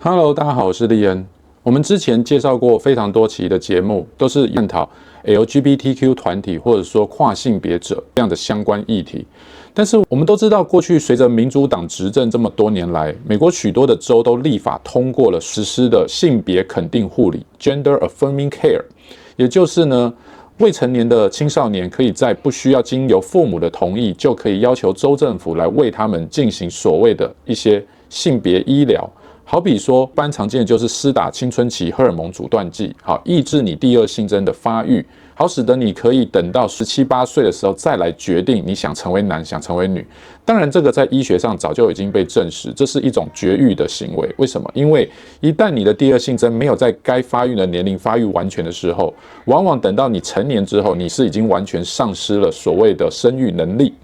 Hello， 大家好，我是利恩。我们之前介绍过非常多期的节目，都是探讨 LGBTQ 团体或者说跨性别者这样的相关议题。但是我们都知道，过去随着民主党执政这么多年来，美国许多的州都立法通过了实施的性别肯定护理 （Gender Affirming Care）， 也就是呢，未成年的青少年可以在不需要经由父母的同意，就可以要求州政府来为他们进行所谓的一些性别医疗。好比说，一般常见的就是施打青春期荷尔蒙阻断剂，好抑制你第二性征的发育，好使得你可以等到17、18岁的时候再来决定你想成为男，想成为女。当然，这个在医学上早就已经被证实，这是一种绝育的行为。为什么？因为一旦你的第二性征没有在该发育的年龄发育完全的时候，往往等到你成年之后，你是已经完全丧失了所谓的生育能力。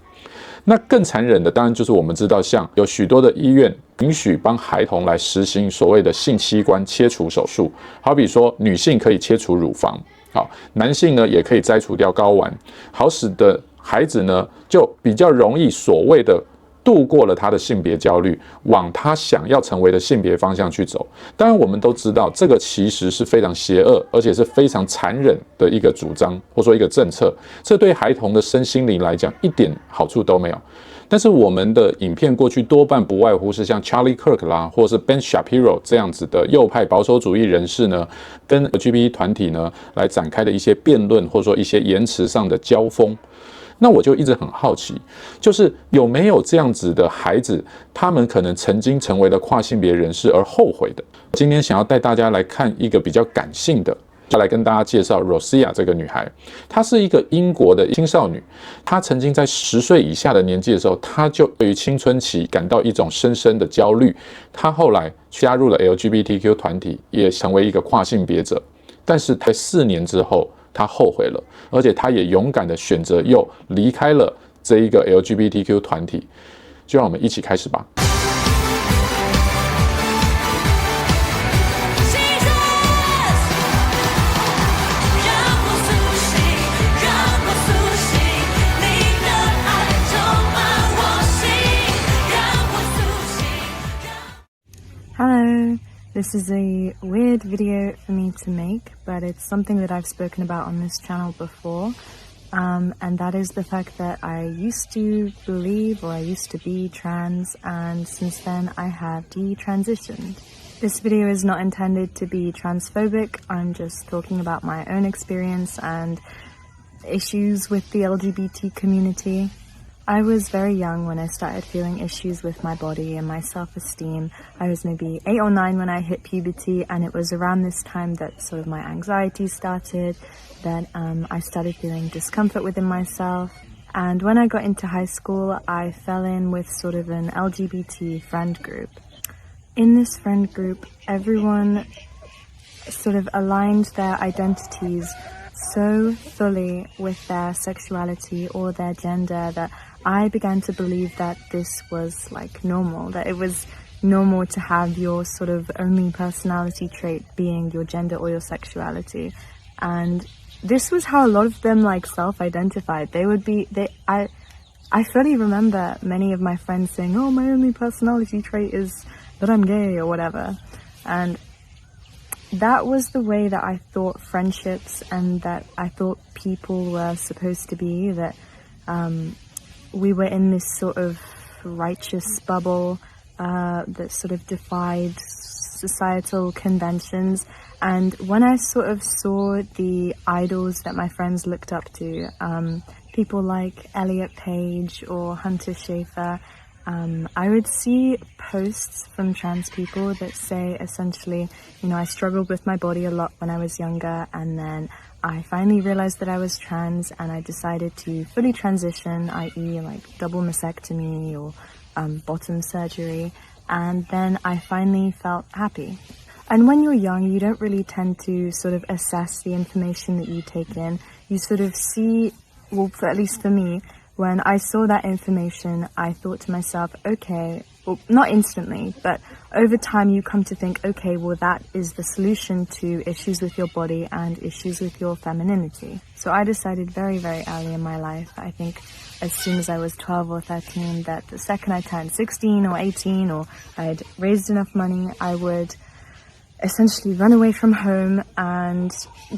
那更残忍的，当然就是我们知道，像有许多的医院允许帮孩童来实行所谓的性器官切除手术，好比说女性可以切除乳房，好，男性呢也可以摘除掉睾丸，好使得孩子呢就比较容易所谓的度过了他的性别焦虑，往他想要成为的性别方向去走。当然，我们都知道这个其实是非常邪恶，而且是非常残忍的一个主张，或说一个政策。这对孩童的身心灵来讲一点好处都没有。但是我们的影片过去多半不外乎是像 Charlie Kirk 啦，或是 Ben Shapiro 这样子的右派保守主义人士呢，跟 LGBT 团体呢来展开的一些辩论，或者说一些言辞上的交锋。那我就一直很好奇，就是有没有这样子的孩子，他们可能曾经成为了跨性别人士而后悔的。今天想要带大家来看一个比较感性的，就来跟大家介绍 Zosia 这个女孩。她是一个英国的青少女，她曾经在10岁以下的年纪的时候，她就对于青春期感到一种深深的焦虑。她后来加入了 LGBTQ 团体，也成为一个跨性别者。但是在4年之后，他后悔了，而且他也勇敢的选择又离开了这一个 LGBTQ 团体。就让我们一起开始吧。Hello, this is a weird video for me to make, but it's something that I've spoken about on this channel before, and that is the fact that I used to believe, or I used to be trans, and since then I have detransitioned. This video is not intended to be transphobic. I'm just talking about my own experience and issues with the LGBT community. I was very young when I started feeling issues with my body and my self-esteem. I was maybe 8 or 9 when I hit puberty, and it was around this time that sort of my anxiety started, that I started feeling discomfort within myself. And when I got into high school, I fell in with sort of an LGBT friend group. In this friend group, everyone sort of aligned their identities so fully with their sexuality or their gender that I began to believe that this was like normal, that it was normal to have your sort of only personality trait being your gender or your sexuality. And this was how a lot of them like self-identified. I fully remember many of my friends saying, oh, my only personality trait is that I'm gay or whatever. And that was the way that I thought friendships and that I thought people were supposed to be, that we were in this sort of righteous bubble that sort of defied societal conventions. And when I sort of saw the idols that my friends looked up to, people like Elliot Page or Hunter Schafer, I would see posts from trans people that say essentially, you know, I struggled with my body a lot when I was younger, and then I finally realized that I was trans and I decided to fully transition, i.e. like double mastectomy or bottom surgery, and then I finally felt happy. And when you're young, you don't really tend to sort of assess the information that you take in. You sort of see, well, at least for me, when I saw that information, I thought to myself, okay, well, not instantly, but over time you come to think, okay, well, that is the solution to issues with your body and issues with your femininity. So I decided very, very early in my life, I think as soon as I was 12 or 13, that the second I turned 16 or 18 or I had raised enough money, I would essentially run away from home and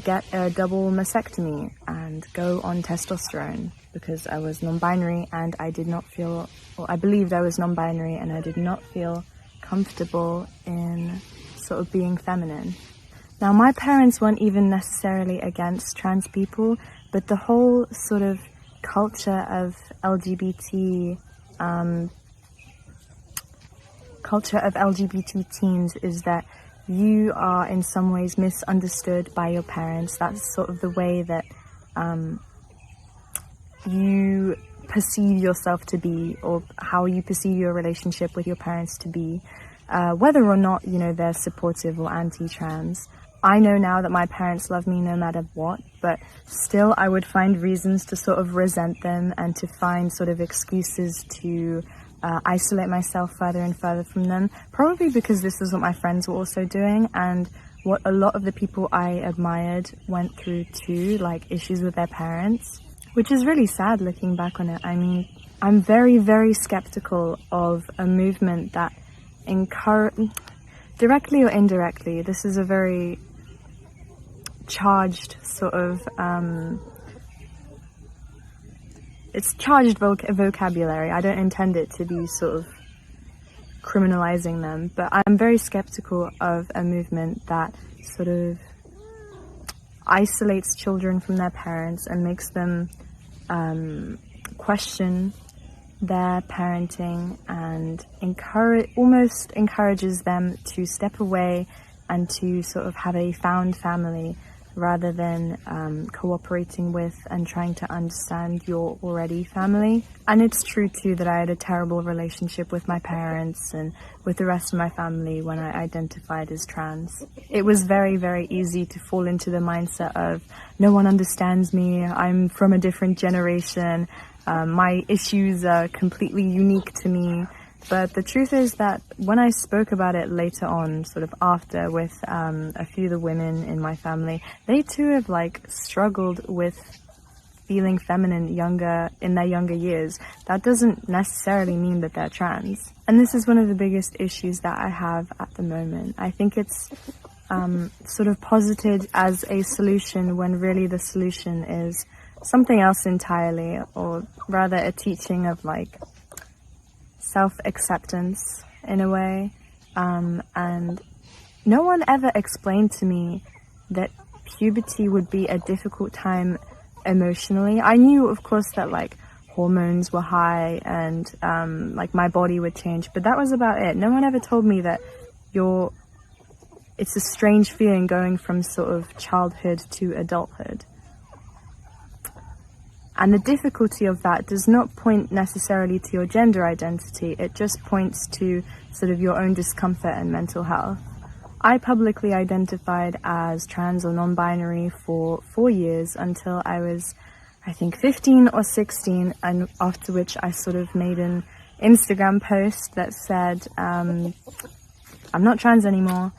get a double mastectomy and go on testosterone, because I was non-binary and I did not feel, or I believed I was non-binary and I did not feel comfortable in sort of being feminine. Now, my parents weren't even necessarily against trans people, but the whole sort of culture of LGBT teens is that you are in some ways misunderstood by your parents. That's sort of the way that you perceive yourself to be, or how you perceive your relationship with your parents to be, whether or not, you know, they're supportive or anti-trans. I know now that my parents love me no matter what, but still I would find reasons to sort of resent them and to find sort of excuses to isolate myself further and further from them, probably because this is what my friends were also doing and what a lot of the people I admired went through too, like issues with their parents, which is really sad looking back on it. I mean, I'm very, very skeptical of a movement that directly or indirectly, this is a very charged sort of, it's charged vocabulary. I don't intend it to be sort of criminalizing them, but I'm very skeptical of a movement that sort of isolates children from their parents and makes them question their parenting and almost encourages them to step away and to sort of have a found family rather than cooperating with and trying to understand your already family. And it's true too that I had a terrible relationship with my parents and with the rest of my family when I identified as trans. It was very, very easy to fall into the mindset of, no one understands me, I'm from a different generation, my issues are completely unique to me. But the truth is that when I spoke about it later on, sort of after, with a few of the women in my family, they too have like struggled with feeling feminine in their younger years. That doesn't necessarily mean that they're trans. And this is one of the biggest issues that I have at the moment. I think it's sort of posited as a solution when really the solution is something else entirely, or rather a teaching of like self-acceptance in a way, and no one ever explained to me that puberty would be a difficult time emotionally. I knew, of course, that like hormones were high and like my body would change, but that was about it. No one ever told me that it's a strange feeling going from sort of childhood to adulthood. And the difficulty of that does not point necessarily to your gender identity, it just points to sort of your own discomfort and mental health. I publicly identified as trans or non-binary for 4 years until I was, I think, 15 or 16, and after which I sort of made an Instagram post that said, I'm not trans anymore.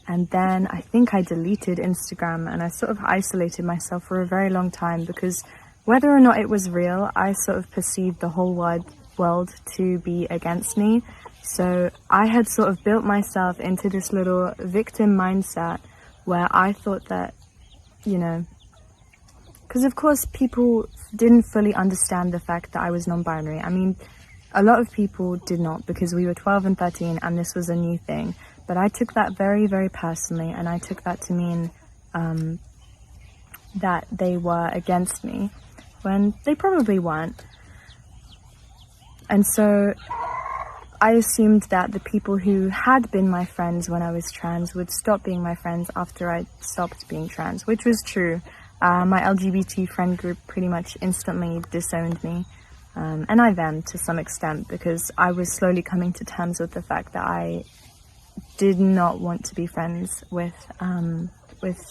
And then I think I deleted Instagram and I sort of isolated myself for a very long time, because whether or not it was real, I sort of perceived the whole wide world to be against me. So I had sort of built myself into this little victim mindset where I thought that, you know, because of course people didn't fully understand the fact that I was non-binary. I mean, a lot of people did not, because we were 12 and 13 and this was a new thing. But I took that very, very personally, and I took that to mean that they were against me, when they probably weren't. And so I assumed that the people who had been my friends when I was trans would stop being my friends after I stopped being trans, which was true. My LGBT friend group pretty much instantly disowned me, and I them to some extent, because I was slowly coming to terms with the fact that I did not want to be friends with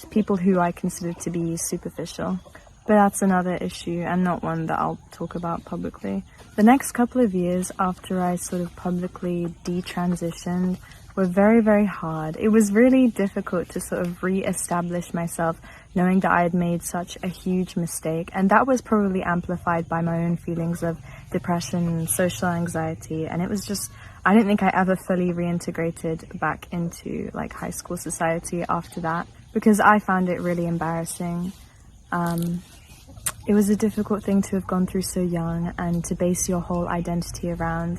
people who I considered to be superficial. But that's another issue and not one that I'll talk about publicly. The next couple of years after I sort of publicly detransitioned were very, very hard. It was really difficult to sort of re-establish myself, knowing that I had made such a huge mistake. And that was probably amplified by my own feelings of depression and social anxiety. And it was just, I don't think I ever fully reintegrated back into like high school society after that, because I found it really embarrassing. It was a difficult thing to have gone through so young and to base your whole identity around.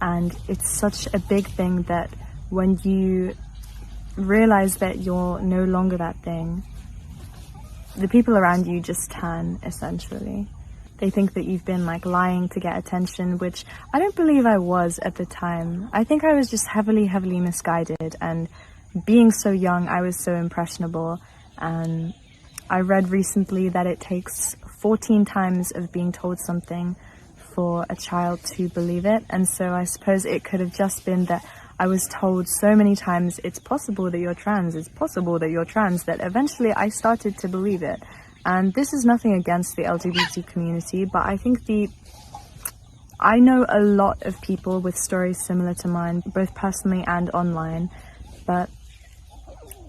And it's such a big thing that when you realize that you're no longer that thing, the people around you just turn, essentially. They think that you've been like lying to get attention, which I don't believe I was at the time. I think I was just heavily misguided, and being so young, I was so impressionable. And I read recently that it takes 14 times of being told something for a child to believe it. And so I suppose it could have just been that I was told so many times, it's possible that you're trans, it's possible that you're trans, that eventually I started to believe it. And this is nothing against the LGBT community, but I think I know a lot of people with stories similar to mine, both personally and online, but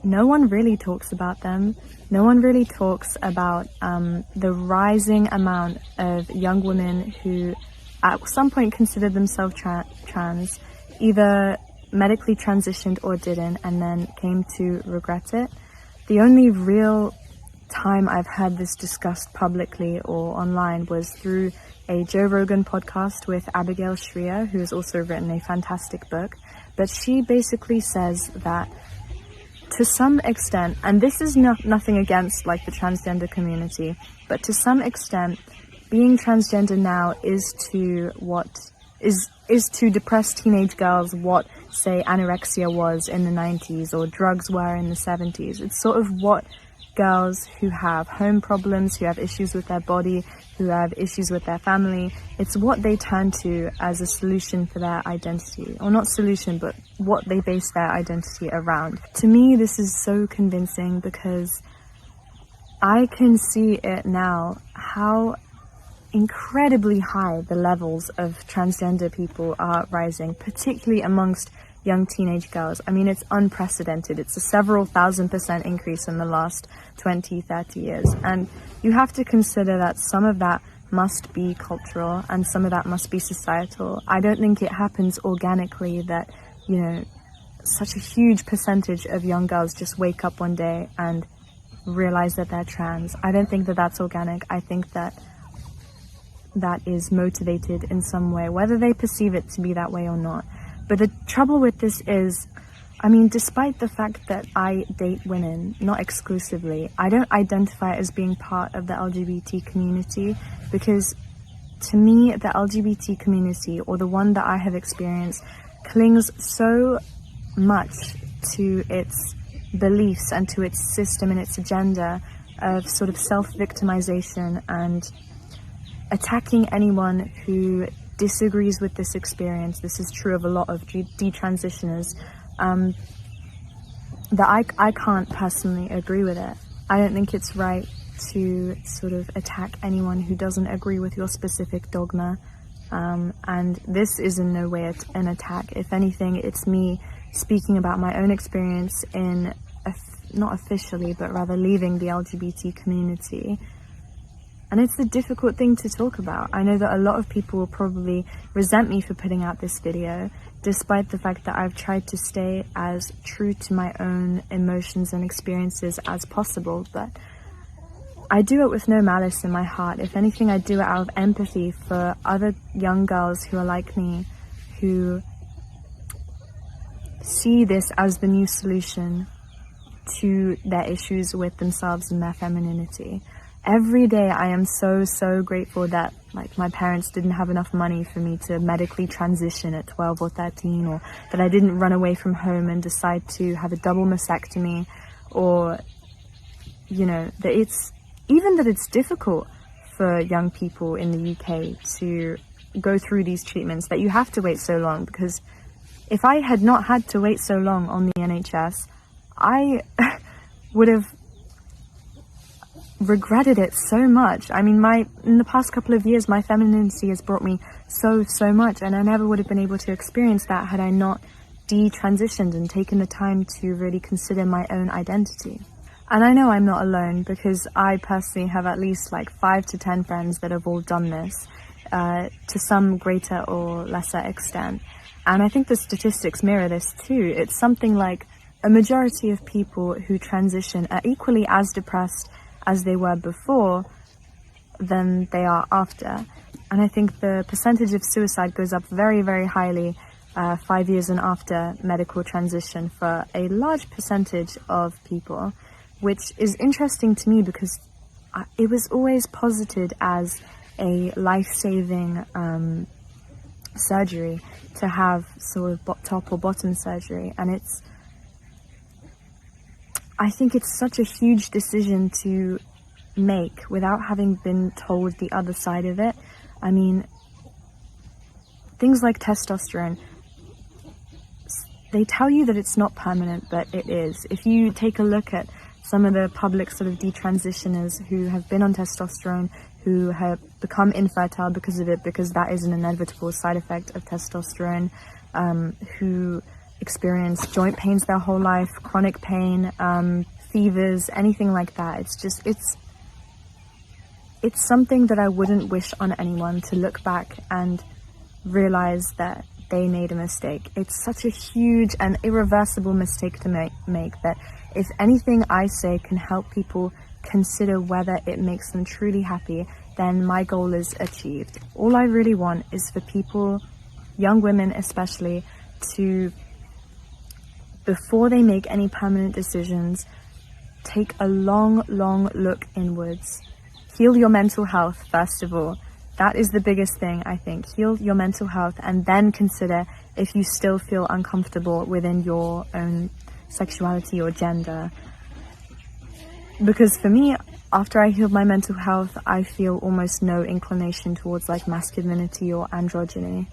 no one really talks about them. No one really talks about the rising amount of young women who at some point considered themselves trans, either medically transitioned or didn't, and then came to regret it. The only real time I've heard this discussed publicly or online was through a Joe Rogan podcast with Abigail Shriya, who has also written a fantastic book. But she basically says that to some extent, and this is nothing against like the transgender community, but to some extent, being transgender now is to depressed teenage girls what, say, anorexia was in the 90s or drugs were in the 70s. It's sort of what girls who have home problems, who have issues with their body, who have issues with their family, it's what they turn to as a solution for their identity. Or not solution, but what they base their identity around. To me, this is so convincing because I can see it now, how incredibly high the levels of transgender people are rising, particularly amongst young teenage girls. I mean, it's unprecedented. It's a several 1,000% increase in the last 20, 30 years. And you have to consider that some of that must be cultural and some of that must be societal. I don't think it happens organically that, you know, such a huge percentage of young girls just wake up one day and realize that they're trans. I don't think that that's organic. I think that that is motivated in some way, whether they perceive it to be that way or not. But the trouble with this is, I mean, despite the fact that I date women, not exclusively, I don't identify as being part of the LGBT community, because to me, the LGBT community, or the one that I have experienced, clings so much to its beliefs and to its system and its agenda of sort of self-victimization and attacking anyone who disagrees with this experience. This is true of a lot of detransitioners, that I can't personally agree with it. I don't think it's right to sort of attack anyone who doesn't agree with your specific dogma, and this is in no way an attack. If anything, it's me speaking about my own experience in, not officially, but rather leaving the LGBT community. And it's a difficult thing to talk about. I know that a lot of people will probably resent me for putting out this video, despite the fact that I've tried to stay as true to my own emotions and experiences as possible. But I do it with no malice in my heart. If anything, I do it out of empathy for other young girls who are like me, who see this as the new solution to their issues with themselves and their femininity. Every day I am so grateful that like my parents didn't have enough money for me to medically transition at 12 or 13, or that I didn't run away from home and decide to have a double mastectomy, or, you know, that it's difficult for young people in the UK to go through these treatments, that you have to wait so long. Because if I had not had to wait so long on the NHS, I would have regretted it so much. I mean, in the past couple of years, my femininity has brought me so much, and I never would have been able to experience that had I not detransitioned and taken the time to really consider my own identity. And I know I'm not alone, because I personally have at least like 5 to 10 friends that have all done this, to some greater or lesser extent. And I think the statistics mirror this too. It's something like a majority of people who transition are equally as depressed as they were before than they are after. And I think the percentage of suicide goes up very, very highly 5 years and after medical transition for a large percentage of people, which is interesting to me because it was always posited as a life-saving surgery to have sort of top or bottom surgery. And I think it's such a huge decision to make without having been told the other side of it. I mean, things like testosterone, they tell you that it's not permanent, but it is. If you take a look at some of the public sort of detransitioners who have been on testosterone, who have become infertile because of it, because that is an inevitable side effect of testosterone, who experience joint pains their whole life, chronic pain, fevers, anything like that. It's something that I wouldn't wish on anyone, to look back and realize that they made a mistake. It's such a huge and irreversible mistake to make that if anything I say can help people consider whether it makes them truly happy, then my goal is achieved. All I really want is for people, young women especially, to, before they make any permanent decisions, take a long look inwards. Heal your mental health, first of all. That is the biggest thing, I think. Heal your mental health, and then consider if you still feel uncomfortable within your own sexuality or gender. Because for me, after I healed my mental health, I feel almost no inclination towards like masculinity or androgyny.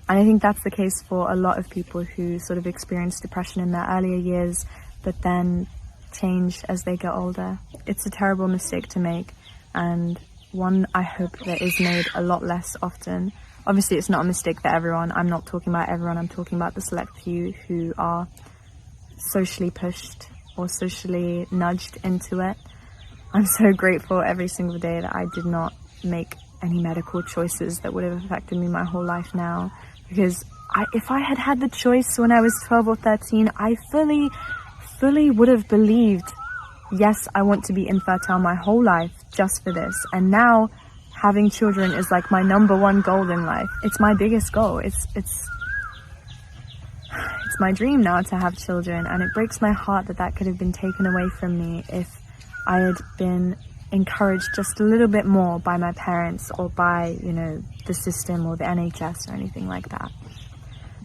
And I think that's the case for a lot of people who sort of experience depression in their earlier years, but then change as they get older. It's a terrible mistake to make, and one I hope that is made a lot less often. Obviously, it's not a mistake for everyone. I'm not talking about everyone. I'm talking about the select few who are socially pushed or socially nudged into it. I'm so grateful every single day that I did not make any medical choices that would have affected me my whole life now. Because if I had had the choice when I was 12 or 13, I fully would have believed, yes, I want to be infertile my whole life just for this. And now having children is like my number one goal in life. It's my biggest goal. It's my dream now to have children, and it breaks my heart that could have been taken away from me if I had been encouraged just a little bit more by my parents or by, the system or the NHS or anything like that.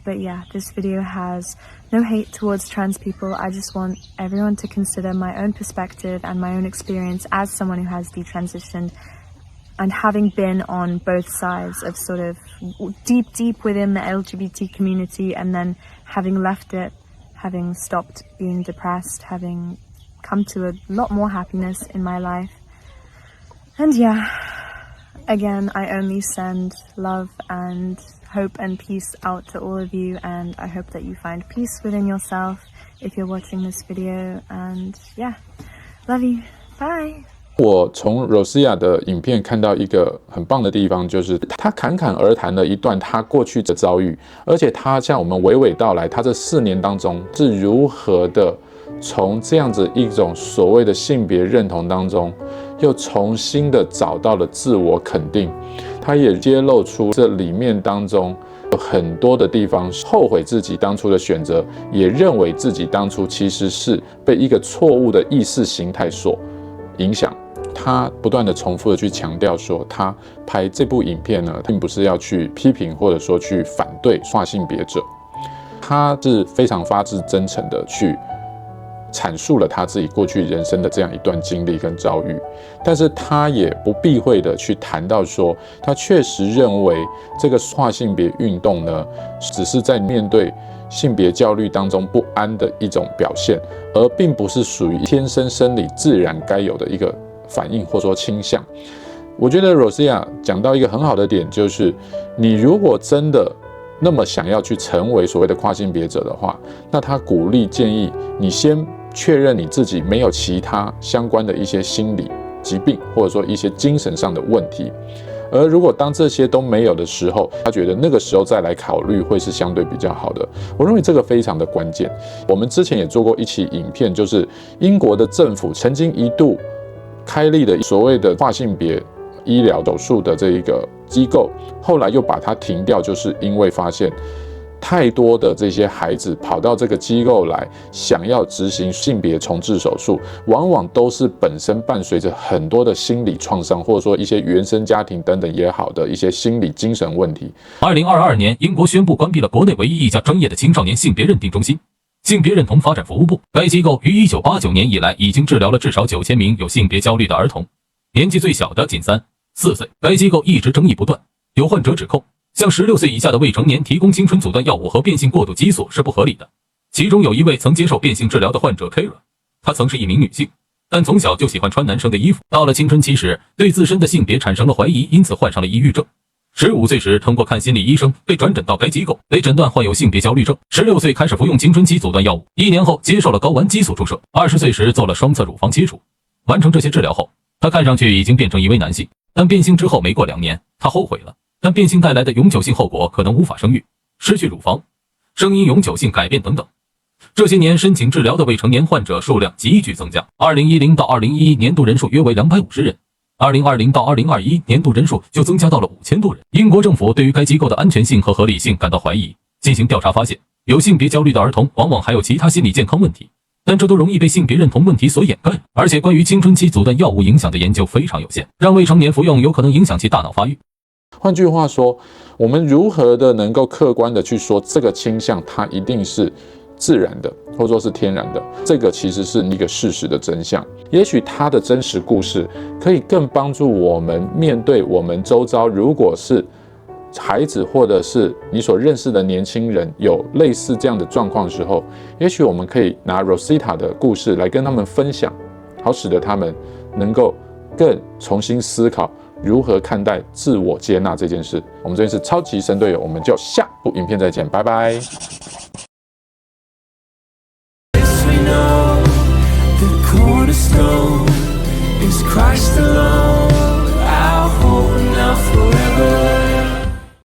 But yeah, this video has no hate towards trans people. I just want everyone to consider my own perspective and my own experience as someone who has detransitioned, and having been on both sides of sort of deep within the LGBT community, and then having left it, having stopped being depressed, having come to a lot more happiness in my life. And yeah, again, I only send love and hope and peace out to all of you, and I hope that you find peace within yourself if you're watching this video. And yeah, love you. Bye. 我从 Zosia 的影片看到一个很棒的地方，就是他侃侃而谈了一段他过去的遭遇，而且他向我们娓娓道来，他这4年当中是如何的从这样子一种所谓的性别认同当中，又重新的找到了自我肯定。他也揭露出这里面当中有很多的地方后悔自己当初的选择，也认为自己当初其实是被一个错误的意识形态所影响。他不断的重复的去强调说，他拍这部影片呢，并不是要去批评或者说去反对跨性别者，他是非常发自真诚的去阐述了他自己过去人生的这样一段经历跟遭遇，但是他也不避讳的去谈到说，他确实认为这个跨性别运动呢，只是在面对性别焦虑当中不安的一种表现，而并不是属于天生生理自然该有的一个反应或说倾向。我觉得 Zosia 讲到一个很好的点，就是你如果真的那么想要去成为所谓的跨性别者的话，那他鼓励建议你先确认你自己没有其他相关的一些心理疾病，或者说一些精神上的问题。而如果当这些都没有的时候，他觉得那个时候再来考虑会是相对比较好的。我认为这个非常的关键。我们之前也做过一期影片，就是英国的政府曾经一度开立的所谓的跨性别医疗手术的这一个机构，后来又把它停掉，就是因为发现太多的这些孩子跑到这个机构来，想要执行性别重置手术，往往都是本身伴随着很多的心理创伤，或者说一些原生家庭等等也好的一些心理精神问题。2022年，英国宣布关闭了国内唯一一家专业的青少年性别认定中心——性别认同发展服务部。该机构于1989年以来已经治疗了至少9000名有性别焦虑的儿童，年纪最小的仅3、4岁。该机构一直争议不断，有患者指控向16岁以下的未成年提供青春阻断药物和变性过渡激素是不合理的。其中有一位曾接受变性治疗的患者 Kara， 她曾是一名女性，但从小就喜欢穿男生的衣服。到了青春期时，对自身的性别产生了怀疑，因此患上了抑郁症。15岁时，通过看心理医生被转诊到该机构，被诊断患有性别焦虑症。16岁开始服用青春期阻断药物，1年后接受了睾丸激素注射。20岁时做了双侧乳房切除。完成这些治疗后，他看上去已经变成一位男性，但变性之后没过2年，他后悔了。但变性带来的永久性后果可能无法生育、失去乳房、声音永久性改变等等。这些年申请治疗的未成年患者数量急剧增加，2010到2011年度人数约为250人，2020到2021年度人数就增加到了5000多人。英国政府对于该机构的安全性和合理性感到怀疑，进行调查发现，有性别焦虑的儿童往往还有其他心理健康问题，但这都容易被性别认同问题所掩盖。而且关于青春期阻断药物影响的研究非常有限，让未成年服用有可能影响其大脑发育。换句话说，我们如何的能够客观的去说这个倾向它一定是自然的，或者说是天然的，这个其实是一个事实的真相。也许它的真实故事可以更帮助我们面对我们周遭，如果是孩子或者是你所认识的年轻人有类似这样的状况的时候，也许我们可以拿 Zosia 的故事来跟他们分享，好使得他们能够更重新思考如何看待自我接纳这件事。我们这边是超级神队友，我们就下部影片再见，拜拜。Christ alone, our hope now forever.